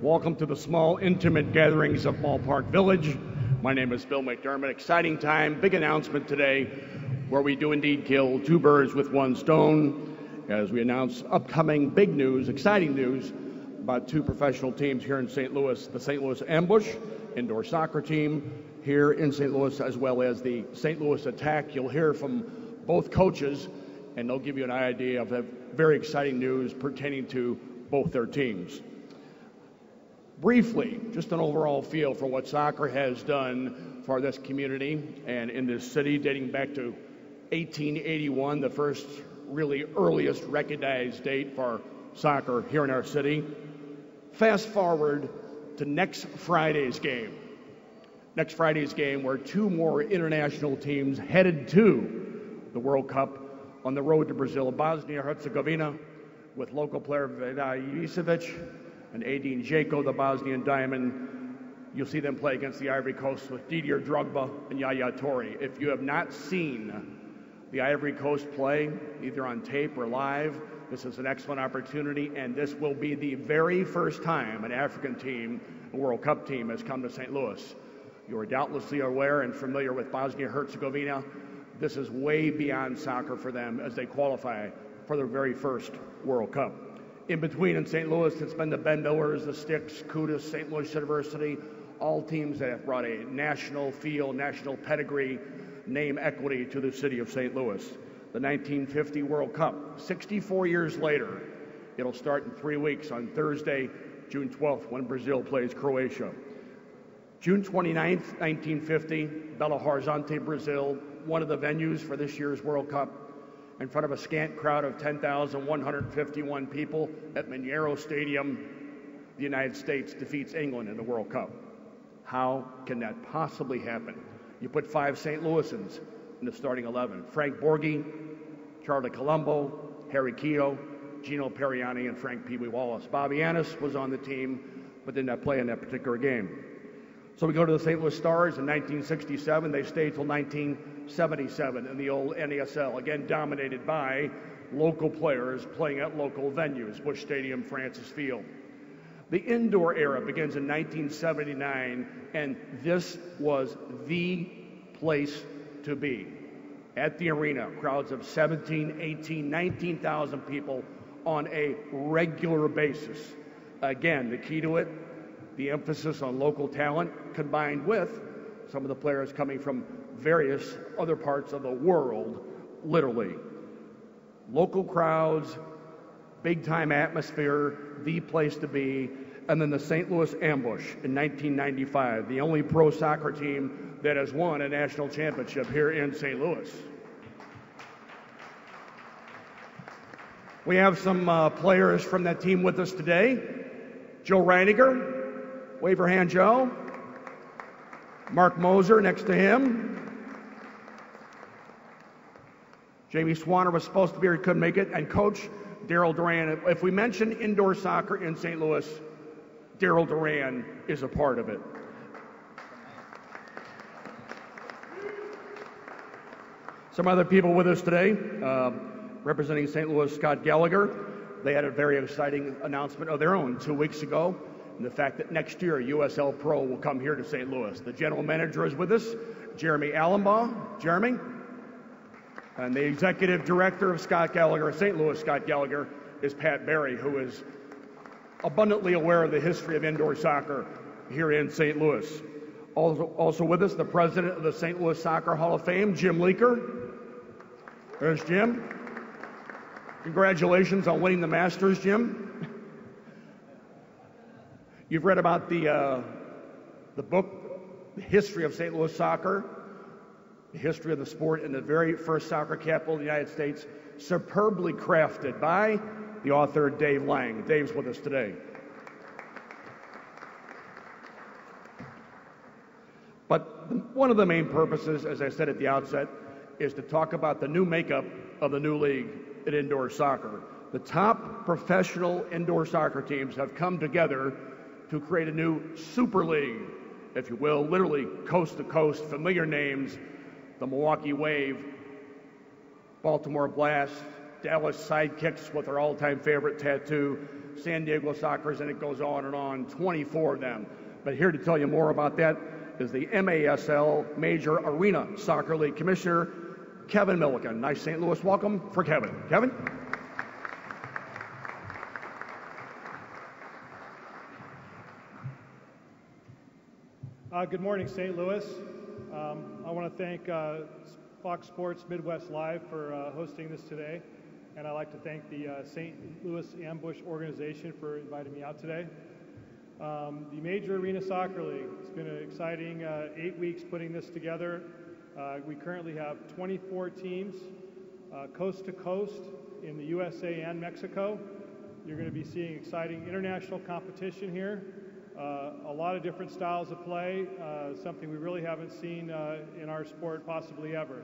Welcome to the small, intimate gatherings of Ballpark Village. My name is Bill McDermott. Exciting time, big announcement today, where we do indeed kill two birds with one stone, as we announce upcoming big news, exciting news, about two professional teams here in St. Louis, the St. Louis Ambush indoor soccer team here in St. Louis, as well as the St. Louis Attack. You'll hear from both coaches, and they'll give you an idea of the very exciting news pertaining to both their teams. Briefly, just an overall feel for what soccer has done for this community and in this city, dating back to 1881, the first really earliest recognized date for soccer here in our city. Fast forward to next Friday's game. Next Friday's game, where two more international teams headed to the World Cup on the road to Brazil, Bosnia-Herzegovina, with local player Vida Ivicevic and Adin Dzeko, the Bosnian Diamond. You'll see them play against the Ivory Coast with Didier Drogba and Yaya Toure. If you have not seen the Ivory Coast play, either on tape or live, this is an excellent opportunity, and this will be the very first time an African team, a World Cup team, has come to St. Louis. You are doubtlessly aware and familiar with Bosnia-Herzegovina. This is way beyond soccer for them as they qualify for their very first World Cup. In between in St. Louis, it's been the Ben Millers, the Sticks, Kudus, St. Louis University, all teams that have brought a national feel, national pedigree, name equity to the city of St. Louis. The 1950 World Cup, 64 years later, it'll start in 3 weeks on Thursday, June 12th, when Brazil plays Croatia. June 29th, 1950, Belo Horizonte, Brazil, one of the venues for this year's World Cup, in front of a scant crowd of 10,151 people at Mineiro Stadium. The United States defeats England in the World Cup. How can that possibly happen? You put 5 St. Louisans in the starting 11. Frank Borghi, Charlie Colombo, Harry Keogh, Gino Periani, and Frank Pee Wee Wallace. Bobby Annis was on the team, but did not play in that particular game. So we go to the St. Louis Stars in 1967. They stayed till 1977 in the old NASL, again dominated by local players playing at local venues, Busch Stadium, Francis Field. The indoor era begins in 1979, and this was the place to be. At the arena, crowds of 17, 18, 19,000 people on a regular basis. Again, the key to it, the emphasis on local talent combined with some of the players coming from various other parts of the world, literally. Local crowds, big-time atmosphere, the place to be. And then the St. Louis Ambush in 1995, the only pro soccer team that has won a national championship here in St. Louis. We have some players from that team with us today. Joe Reiniger. Wave your hand, Joe. Mark Moser next to him. Jamie Swanner was supposed to be here, he couldn't make it. And Coach Daryl Duran. If we mention indoor soccer in St. Louis, Daryl Duran is a part of it. Some other people with us today, representing St. Louis, Scott Gallagher. They had a very exciting announcement of their own 2 weeks ago. And the fact that next year USL Pro will come here to St. Louis. The general manager is with us, Jeremy Allenbaugh. Jeremy. And the executive director of Scott Gallagher, St. Louis Scott Gallagher, is Pat Barry, who is abundantly aware of the history of indoor soccer here in St. Louis. Also with us, the president of the St. Louis Soccer Hall of Fame, Jim Leaker. There's Jim. Congratulations on winning the Masters, Jim. You've read about the book, The History of St. Louis Soccer, the history of the sport in the very first soccer capital of the United States, superbly crafted by the author Dave Lang. Dave's with us today. But one of the main purposes, as I said at the outset, is to talk about the new makeup of the new league in indoor soccer. The top professional indoor soccer teams have come together to create a new super league, if you will, literally coast to coast, familiar names, the Milwaukee Wave, Baltimore Blast, Dallas Sidekicks with their all-time favorite tattoo, San Diego Sockers, and it goes on and on, 24 of them. But here to tell you more about that is the MASL Major Arena Soccer League Commissioner, Kevin Milliken. Nice St. Louis welcome for Kevin. Kevin? Good morning, St. Louis. I want to thank Fox Sports Midwest Live for hosting this today, and I'd like to thank the St. Louis Ambush organization for inviting me out today. The Major Arena Soccer League, it's been an exciting 8 weeks putting this together. We currently have 24 teams coast to coast in the USA and Mexico. You're going to be seeing exciting international competition here. A lot of different styles of play, something we really haven't seen in our sport possibly ever.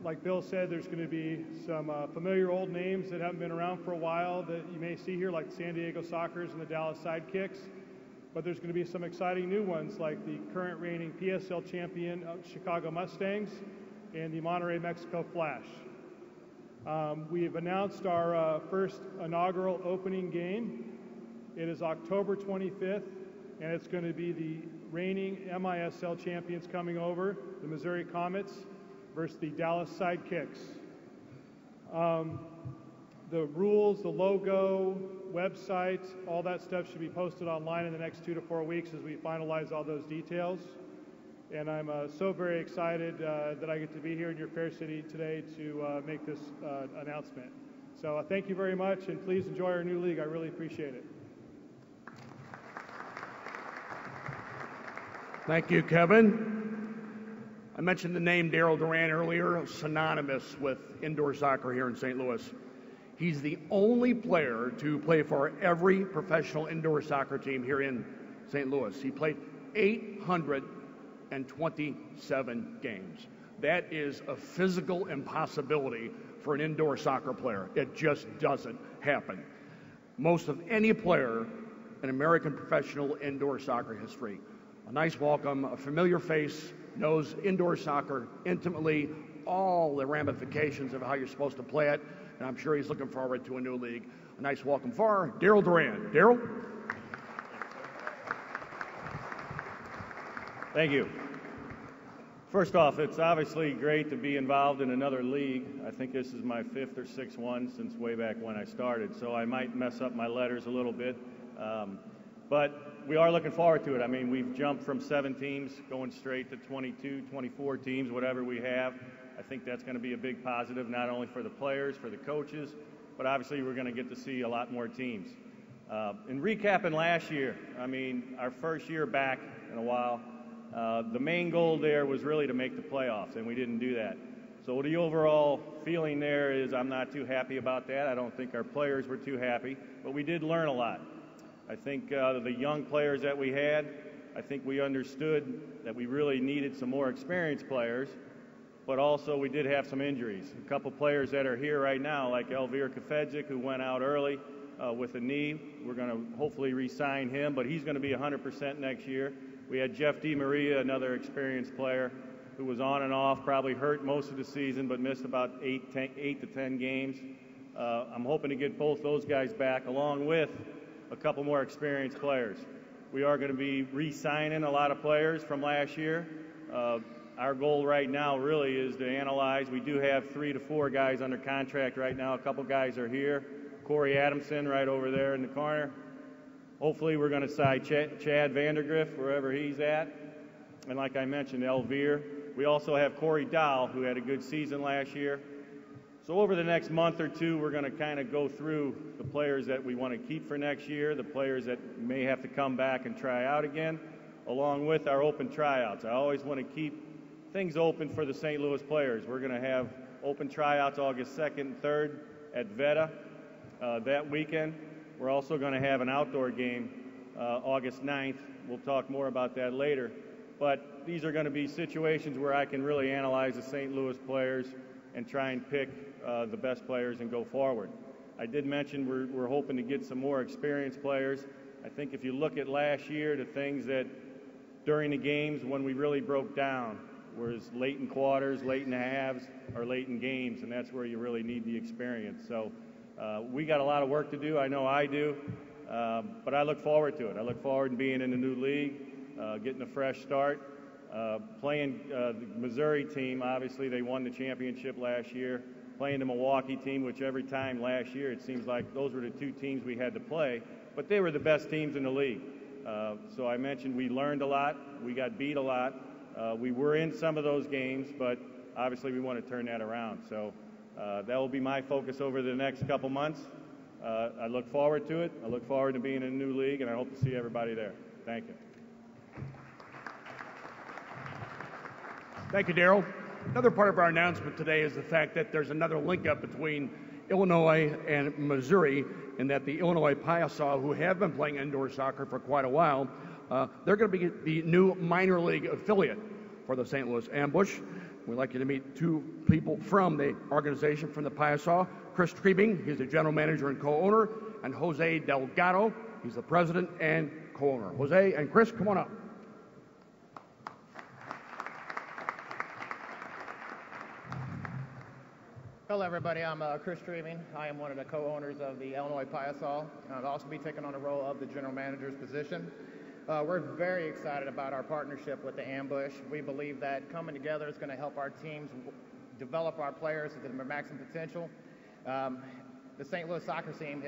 Like Bill said, there's going to be some familiar old names that haven't been around for a while that you may see here, like the San Diego Sockers and the Dallas Sidekicks. But there's going to be some exciting new ones, like the current reigning PSL champion Chicago Mustangs and the Monterrey, Mexico Flash. We have announced our first inaugural opening game. It is October 25th, and it's going to be the reigning MISL champions coming over, the Missouri Comets, versus the Dallas Sidekicks. The rules, the logo, website, all that stuff should be posted online in the next 2 to 4 weeks as we finalize all those details. And I'm so very excited that I get to be here in your fair city today to make this announcement. So thank you very much, and please enjoy our new league. I really appreciate it. Thank you, Kevin. I mentioned the name Darryl Duran earlier, synonymous with indoor soccer here in St. Louis. He's the only player to play for every professional indoor soccer team here in St. Louis. He played 827 games. That is a physical impossibility for an indoor soccer player. It just doesn't happen. Most of any player in American professional indoor soccer history. A nice welcome, a familiar face, knows indoor soccer intimately, all the ramifications of how you're supposed to play it, and I'm sure he's looking forward to a new league. A nice welcome for Darryl Duran. Darryl? Thank you. First off, it's obviously great to be involved in another league. I think this is my 5th or 6th one since way back when I started, so I might mess up my letters a little bit. But we are looking forward to it. I mean, we've jumped from 7 teams going straight to 22, 24 teams, whatever we have. I think that's going to be a big positive, not only for the players, for the coaches, but obviously we're going to get to see a lot more teams. In recapping last year, I mean, our first year back in a while, the main goal there was really to make the playoffs, and we didn't do that. So the overall feeling there is I'm not too happy about that. I don't think our players were too happy, but we did learn a lot. I think the young players that we had, I think we understood that we really needed some more experienced players, but also we did have some injuries. A couple players that are here right now, like Elvir Kafedzik, who went out early with a knee. We're going to hopefully re-sign him, but he's going to be 100% next year. We had Jeff DiMaria, another experienced player, who was on and off, probably hurt most of the season, but missed about 8 to 10 games. I'm hoping to get both those guys back, along with a couple more experienced players. We are going to be re-signing a lot of players from last year. Our goal right now really is to analyze. We do have 3 to 4 guys under contract right now. A couple guys are here. Corey Adamson right over there in the corner. Hopefully we're going to sign Chad Vandergriff wherever he's at. And like I mentioned, Elvir. We also have Corey Dow, who had a good season last year. So over the next month or two, we're going to kind of go through the players that we want to keep for next year, the players that may have to come back and try out again, along with our open tryouts. I always want to keep things open for the St. Louis players. We're going to have open tryouts August 2nd and 3rd at Veta that weekend. We're also going to have an outdoor game August 9th. We'll talk more about that later. But these are going to be situations where I can really analyze the St. Louis players and try and pick the best players and go forward. I did mention we're hoping to get some more experienced players. I think if you look at last year, the things that during the games when we really broke down was late in quarters, late in halves, or late in games, and that's where you really need the experience. So We got a lot of work to do. I know I do. But I look forward to it. I look forward to being in a new league, getting a fresh start, playing the Missouri team. Obviously, they won the championship last year. Playing the Milwaukee team, which every time last year it seems like those were the two teams we had to play, but they were the best teams in the league. So I mentioned we learned a lot. We got beat a lot. We were in some of those games, but obviously we want to turn that around. So that will be my focus over the next couple months. I look forward to it. I look forward to being in a new league, and I hope to see everybody there. Thank you. Thank you, Darryl. Another part of our announcement today is the fact that there's another link up between Illinois and Missouri, and that the Illinois Piasa, who have been playing indoor soccer for quite a while, they're going to be the new minor league affiliate for the St. Louis Ambush. We'd like you to meet two people from the organization from the Piasa. Chris Trebing, he's the general manager and co-owner, and Jose Delgado, he's the president and co-owner. Jose and Chris, come on up. Hello, everybody. I'm Chris Trebing. I am one of the co-owners of the Illinois Piasa. I'll also be taking on the role of the general manager's position. We're very excited about our partnership with the Ambush. We believe that coming together is going to help our teams develop our players to their maximum potential. The St. Louis soccer scene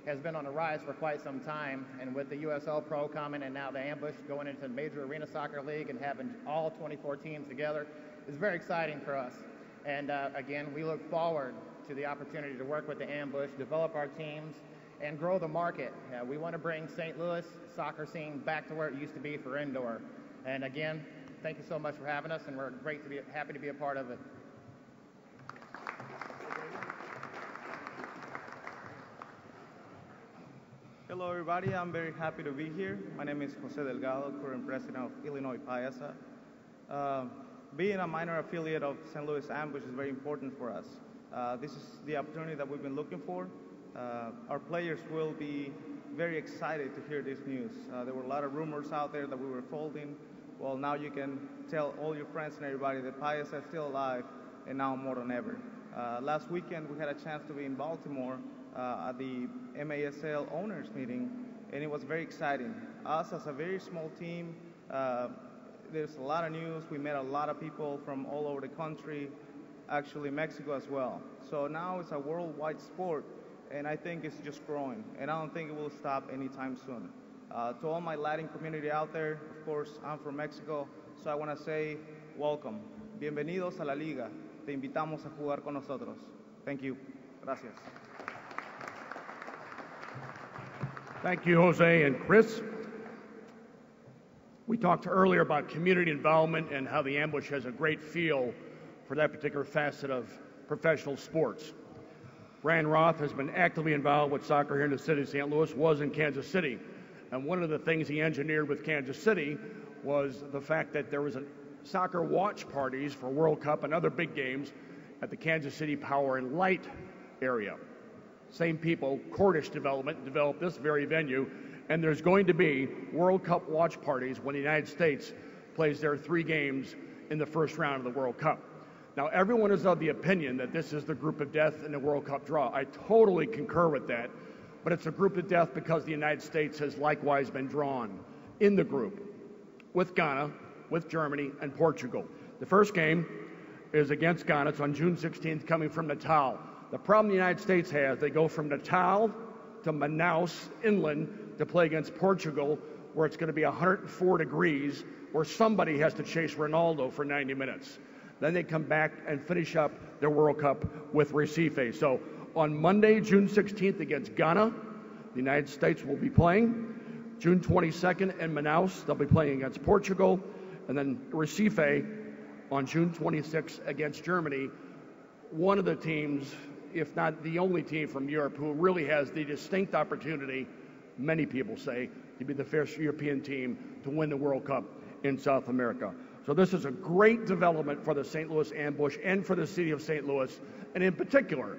has been on the rise for quite some time, and with the USL Pro coming and now the Ambush going into the Major Arena Soccer League and having all 24 teams together is very exciting for us. And again, we look forward to the opportunity to work with the Ambush, develop our teams, and grow the market. We want to bring St. Louis soccer scene back to where it used to be for indoor. And again, thank you so much for having us, and we're happy to be a part of it. Hello, everybody. I'm very happy to be here. My name is Jose Delgado, current president of Illinois Piasa. Being a minor affiliate of St. Louis Ambush is very important for us. This is the opportunity that we've been looking for. Our players will be very excited to hear this news. There were a lot of rumors out there that we were folding. Well, now you can tell all your friends and everybody that Piasa is still alive, and now more than ever. Last weekend, we had a chance to be in Baltimore at the MASL owners meeting, and it was very exciting. Us as a very small team, there's a lot of news. We met a lot of people from all over the country, actually Mexico as well. So now it's a worldwide sport, and I think it's just growing, and I don't think it will stop anytime soon. To all my Latin community out there, of course, I'm from Mexico, so I want to say welcome. Bienvenidos a la Liga. Te invitamos a jugar con nosotros. Thank you. Gracias. Thank you, Jose and Chris. We talked earlier about community involvement and how the Ambush has a great feel for that particular facet of professional sports. Brian Roth has been actively involved with soccer here in the city of St. Louis, was in Kansas City. And one of the things he engineered with Kansas City was the fact that there was a soccer watch parties for World Cup and other big games at the Kansas City Power and Light area. Same people, Cordish Development, developed this very venue, and there's going to be World Cup watch parties when the United States plays their 3 games in the first round of the World Cup. Now, everyone is of the opinion that this is the group of death in the World Cup draw. I totally concur with that, but it's a group of death because the United States has likewise been drawn in the group with Ghana, with Germany, and Portugal. The first game is against Ghana. It's on June 16th, coming from Natal. The problem the United States has, they go from Natal to Manaus inland to play against Portugal, where it's going to be 104 degrees, where somebody has to chase Ronaldo for 90 minutes. Then they come back and finish up their World Cup with Recife. So on Monday, June 16th against Ghana, the United States will be playing. June 22nd in Manaus, they'll be playing against Portugal. And then Recife on June 26th against Germany. One of the teams, if not the only team from Europe, who really has the distinct opportunity, many people say, to be the first European team to win the World Cup in South America. So this is a great development for the St. Louis Ambush and for the city of St. Louis, and in particular,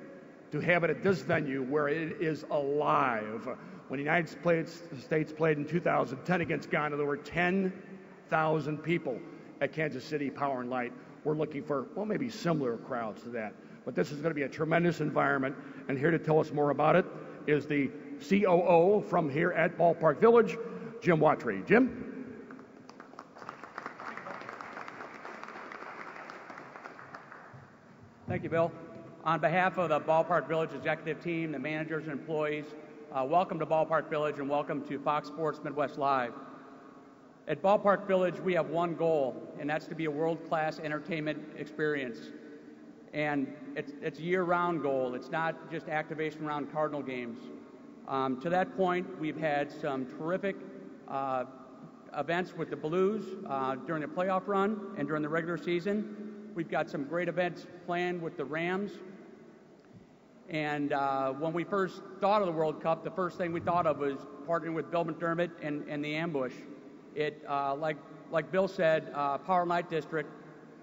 to have it at this venue where it is alive. When the United States played in 2010 against Ghana, there were 10,000 people at Kansas City Power and Light. We're looking for, well, maybe similar crowds to that but this is going to be a tremendous environment. And here to tell us more about it is the COO from here at Ballpark Village, Jim Watry. Jim? Thank you, Bill. On behalf of the Ballpark Village executive team, the managers and employees, welcome to Ballpark Village and welcome to Fox Sports Midwest Live. At Ballpark Village, we have one goal, and that's to be a world-class entertainment experience. And it's a year-round goal. It's not just activation around Cardinal games. To that point, we've had some terrific events with the Blues during the playoff run and during the regular season. We've got some great events planned with the Rams. And when we first thought of the World Cup, the first thing we thought of was partnering with Bill McDermott and the Ambush. It, like Bill said, Power Night District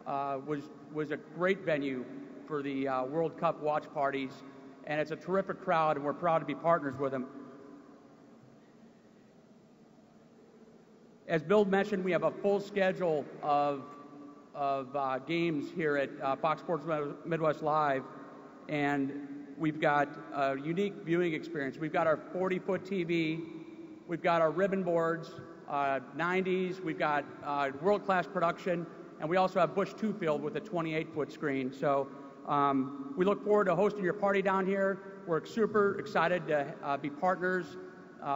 was a great venue for the World Cup watch parties, and it's a terrific crowd, and we're proud to be partners with them. As Bill mentioned, we have a full schedule of games here at Fox Sports Midwest Live, and we've got a unique viewing experience. We've got our 40-foot TV, we've got our ribbon boards, 90s, we've got world-class production, and we also have Busch 2 Field with a 28-foot screen. So we look forward to hosting your party down here. We're super excited to be partners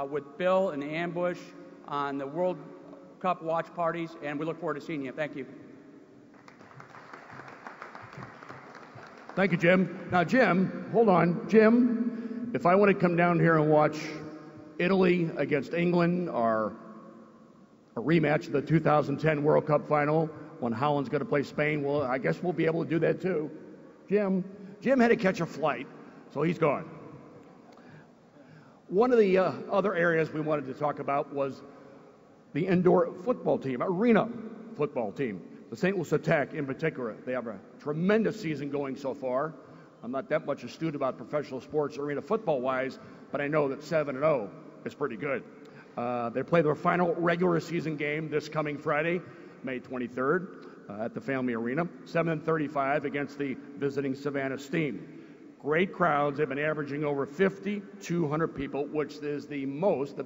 with Bill and the Ambush on the World Cup watch parties, and we look forward to seeing you. Thank you. Thank you, Jim. Now, Jim, hold on. Jim, if I want to come down here and watch Italy against England or a rematch of the 2010 World Cup final when Holland's going to play Spain, well, I guess we'll be able to do that too. Jim had to catch a flight, so he's gone. One of the other areas we wanted to talk about was the indoor football team, arena football team. The St. Louis Attack in particular, they have a tremendous season going so far. I'm not that much astute about professional sports arena football-wise, but I know that 7-0 is pretty good. They play their final regular season game this coming Friday, May 23rd, at the Family Arena, 7:35 against the visiting Savannah Steam. Great crowds. They've been averaging over 5,200 people, which is the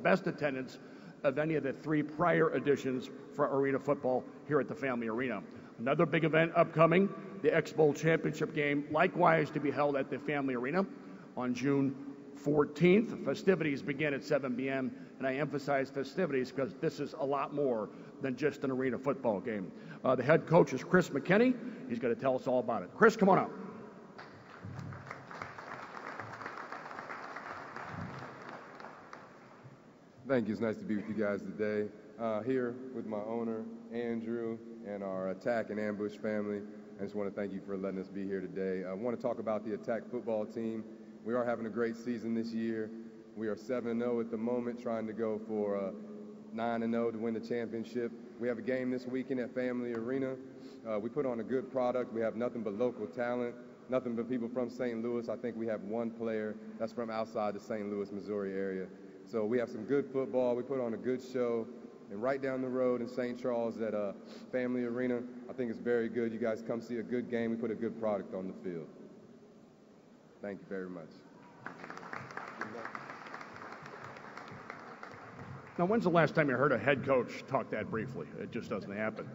best attendance of any of the three prior editions for arena football here at the Family Arena. Another big event upcoming, the X-Bowl Championship game, likewise to be held at the Family Arena on June 14th. Festivities begin at 7 p.m., and I emphasize festivities because this is a lot more than just an arena football game. The head coach is Chris Mckenney. He's going to tell us all about it. Chris, come on up. Thank you. It's nice to be with you guys today. Here with my owner, Andrew, and our Attack and Ambush family. I just want to thank you for letting us be here today. I want to talk about the Attack football team. We are having a great season this year. We are 7-0 at the moment, trying to go for 9-0 to win the championship. We have a game this weekend at Family Arena. We put on a good product. We have nothing but local talent, nothing but people from St. Louis. I think we have one player that's from outside the St. Louis, Missouri area. So we have some good football. We put on a good show. And right down the road in St. Charles at Family Arena, I think it's very good. You guys come see a good game. We put a good product on the field. Thank you very much. Now, when's the last time you heard a head coach talk that briefly? It just doesn't happen.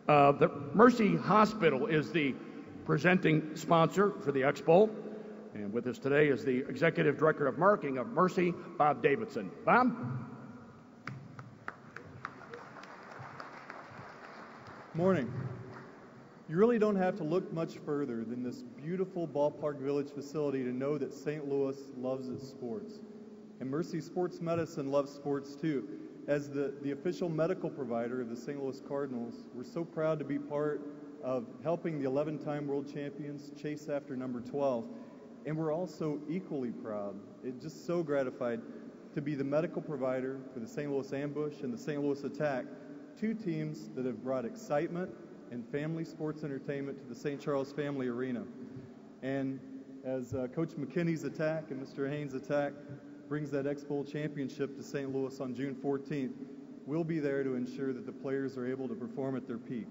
The Mercy Hospital is the presenting sponsor for the X-Bowl. And with us today is the Executive Director of Marketing of Mercy, Bob Davidson. Bob? Morning. You really don't have to look much further than this beautiful Ballpark Village facility to know that St. Louis loves its sports. And Mercy Sports Medicine loves sports too. As the official medical provider of the St. Louis Cardinals, we're so proud to be part of helping the 11-time world champions chase after number 12. And we're also equally proud, just so gratified, to be the medical provider for the St. Louis Ambush and the St. Louis Attack, two teams that have brought excitement and family sports entertainment to the St. Charles Family Arena. And as Coach Mckenney's Attack and Mr. Haynes' Attack brings that X-Bowl championship to St. Louis on June 14th, we'll be there to ensure that the players are able to perform at their peak.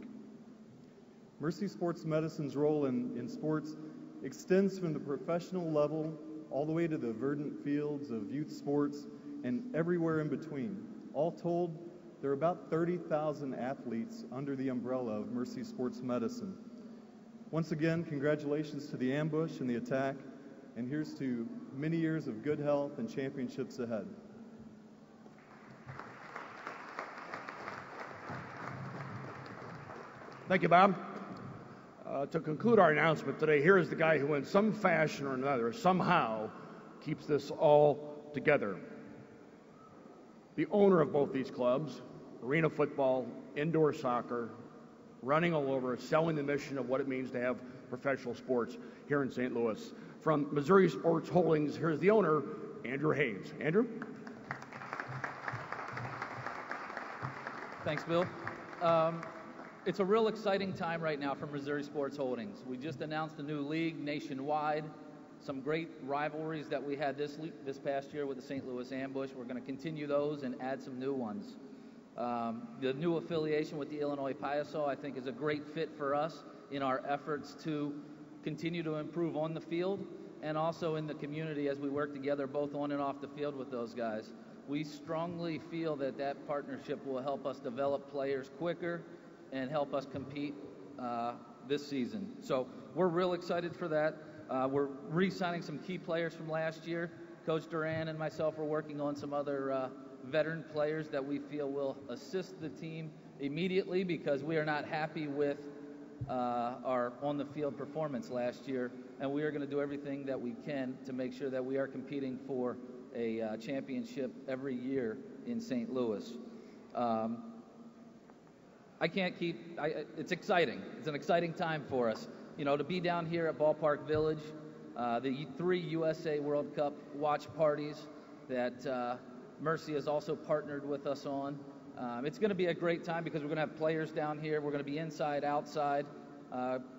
Mercy Sports Medicine's role in sports extends from the professional level all the way to the verdant fields of youth sports and everywhere in between. All told, there are about 30,000 athletes under the umbrella of Mercy Sports Medicine. Once again, congratulations to the Ambush and the Attack, and here's to many years of good health and championships ahead. Thank you, Bob. To conclude our announcement today, here is the guy who in some fashion or another somehow keeps this all together. The owner of both these clubs, arena football, indoor soccer, running all over, selling the mission of what it means to have professional sports here in St. Louis. From Missouri Sports Holdings, here's the owner, Andrew Haynes. Andrew? Thanks, Bill. It's a real exciting time right now for Missouri Sports Holdings. We just announced a new league nationwide, some great rivalries that we had this past year with the St. Louis Ambush. We're going to continue those and add some new ones. The new affiliation with the Illinois Piasaw, I think, is a great fit for us in our efforts to continue to improve on the field and also in the community as we work together both on and off the field with those guys. We strongly feel that that partnership will help us develop players quicker and help us compete this season. So we're real excited for that. We're re-signing some key players from last year. Coach Duran and myself are working on some other veteran players that we feel will assist the team immediately because we are not happy with our on-the-field performance last year, and we are going to do everything that we can to make sure that we are competing for a championship every year in St. Louis. It's exciting. It's an exciting time for us. You know, to be down here at Ballpark Village, the 3 USA World Cup watch parties that Mercy has also partnered with us on. It's going to be a great time because we're going to have players down here. We're going to be inside, outside,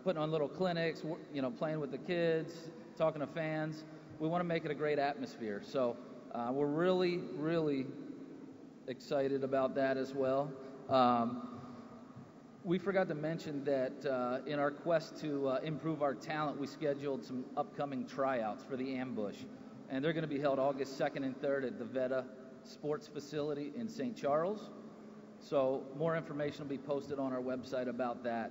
putting on little clinics, you know, playing with the kids, talking to fans. We want to make it a great atmosphere. So we're really, really excited about that as well. We forgot to mention that in our quest to improve our talent, we scheduled some upcoming tryouts for the Ambush. And they're going to be held August 2nd and 3rd at the Veta Sports Facility in St. Charles. So more information will be posted on our website about that.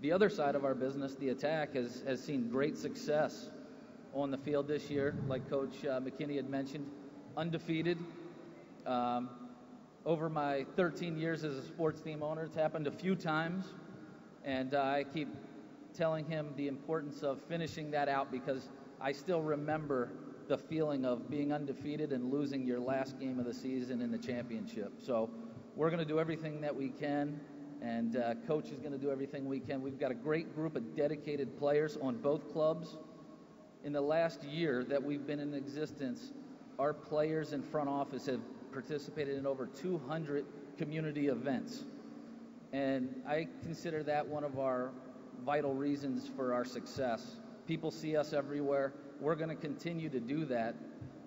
The other side of our business, the Attack, has seen great success on the field this year. Like Coach Mckenney had mentioned, undefeated. Over my 13 years as a sports team owner, it's happened a few times, and I keep telling him the importance of finishing that out because I still remember the feeling of being undefeated and losing your last game of the season in the championship. So we're going to do everything that we can, and Coach is going to do everything we can. We've got a great group of dedicated players on both clubs. In the last year that we've been in existence, our players and front office have participated in over 200 community events. And I consider that one of our vital reasons for our success. People see us everywhere. We're going to continue to do that,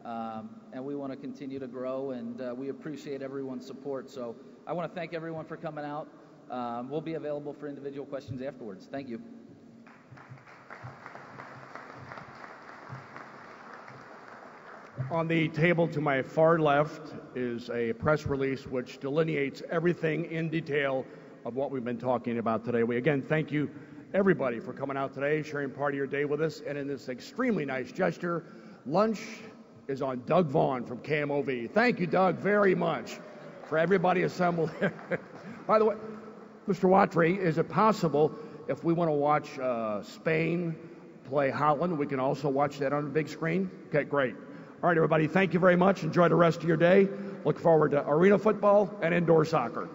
and we want to continue to grow, and we appreciate everyone's support. So I want to thank everyone for coming out. We'll be available for individual questions afterwards. Thank you. On the table to my far left is a press release which delineates everything in detail of what we've been talking about today. We again thank you, everybody, for coming out today, sharing part of your day with us, and in this extremely nice gesture, lunch is on Doug Vaughn from KMOV. Thank you, Doug, very much for everybody assembled. By the way, Mr. Watry, is it possible if we want to watch Spain play Holland, we can also watch that on the big screen? Okay, great. All right, everybody, thank you very much. Enjoy the rest of your day. Look forward to arena football and indoor soccer.